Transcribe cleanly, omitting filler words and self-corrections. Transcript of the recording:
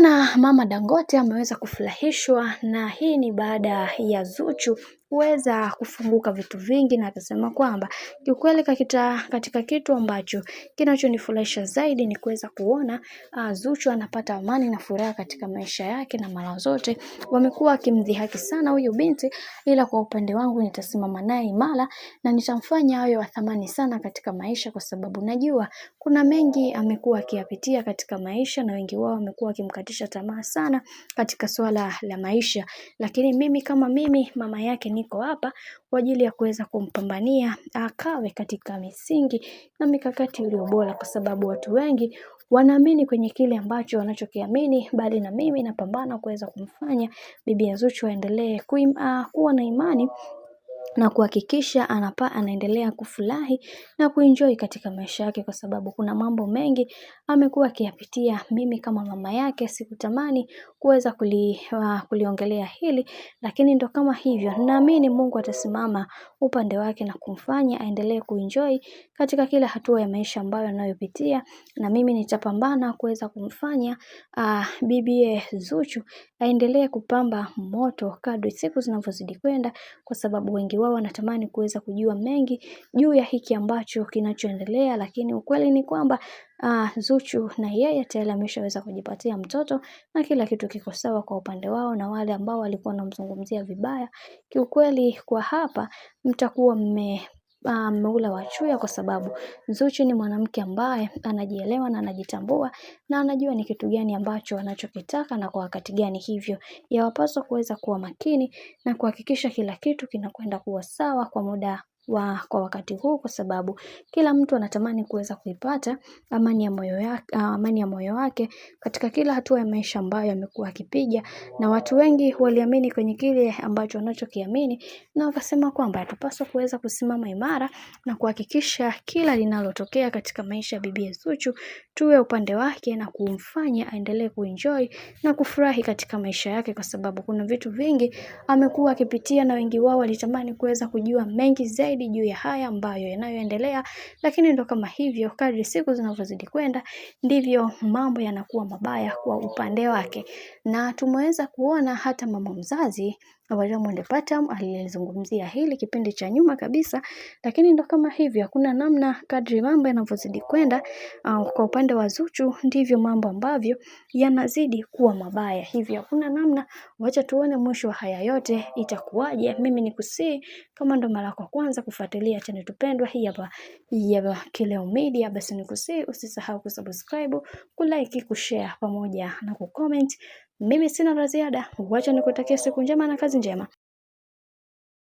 Bwana Mama Dangote ameweza kufurahishwa na hii ni baada ya Zuchu kuweza kufunguka vitu vingi, na akasema kwamba kiukweli katika kitu ambacho kinachonifurahisha zaidi ni kuweza kuona Zuchu anapata amani na furaha katika maisha yake, na mara zote wamekuwa akimdhihaki sana huyu binti, ila kwa upande wangu nitasimama naye imara na nitamfanya awe wa thamani sana katika maisha, kwa sababu najua kuna mengi amekuwa akiyapitia katika maisha na wengi wao wamekuwa wakimkatisha tamaa sana katika swala la maisha, lakini mimi kama mimi mama yake niko hapa kwa ajili ya kuweza kumpambania akawe katika misingi na mikakati iliyo bora, kwa sababu watu wengi wanaamini kwenye kile ambacho wanachokiamini, bali na mimi napambana kuweza kumfanya bibi ya Zuchu aendelee kuwa na imani na kuhakikisha anaendelea kufurahi na kuenjoy katika maisha yake, kwa sababu kuna mambo mengi amekuwa akiyapitia. Mimi kama mama yake sikutamani kuweza kuliongelea hili, lakini ndo kama hivyo, naamini Mungu atasimama upande wake na kumfanya aendelee kuenjoy katika kila hatua ya maisha ambayo anayopitia, na mimi nitapambana kuweza kumfanya bibi Zuchu aendelee kupamba moto kadri siku zinavyozidi kwenda, kwa sababu wengi wao wanatamani kuweza kujua mengi juu ya hiki ambacho kinachoendelea, lakini ukweli ni kwamba Zuchu na yeye tayari ameshaweza kujipatia mtoto na kila kitu kiko sawa kwa upande wao, na wale ambao walikuwa wanamzungumzia vibaya, kiukweli kwa hapa mtakuwa mmeula wachuya, kwa sababu Zuchu ni mwanamke ambaye anajielewa na anajitambua na anajua ni kitu gani ambacho anachokitaka na kwa wakati gani, hivyo yawapaswa kuweza kuwa makini na kuhakikisha kila kitu kinakwenda kuwa sawa kwa wakati huu, kwa sababu kila mtu anatamani kuweza kuipata amani ya moyo wake katika kila hatua ya maisha ambayo amekuwa akipiga, na watu wengi waliamini kwenye kile ambacho wanachokiamini, na wakasema kwamba atapaswa kuweza kusimama imara na kuhakikisha kila linalotokea katika maisha ya bibi Zuchu tuwe upande wake na kumfanya aendelee kuenjoy na kufurahi katika maisha yake, kwa sababu kuna vitu vingi amekuwa akipitia, na wengi wao walitamani kuweza kujua mengi zaidi juu ya haya ambayo yanayoendelea, lakini ndo kama hivyo, kadri siku zinavyozidi kwenda ndivyo mambo yanakuwa mabaya kwa upande wake, na tumeweza kuona hata mama mzazi Diamond Platnumz alizungumzia hili kipindi cha nyuma kabisa, lakini ndo kama hivyo, hakuna namna, kadri mambo yanavyozidi kwenda kwa upande wa Zuchu ndivyo mambo ambavyo yanazidi kuwa mabaya, hivyo hakuna namna. Wacha tuone mwisho wa haya yote itakuwaje. Mimi nikusii kama ndo mara kwa kwanza kufuatilia channel tupendwa hii hapa ya Kileo Media, basi nikusii usisahau kusubscribe, kulike, kushare pamoja na kucomment. Mimi sina la ziada, wacha nikutakia siku njema na kazi njema.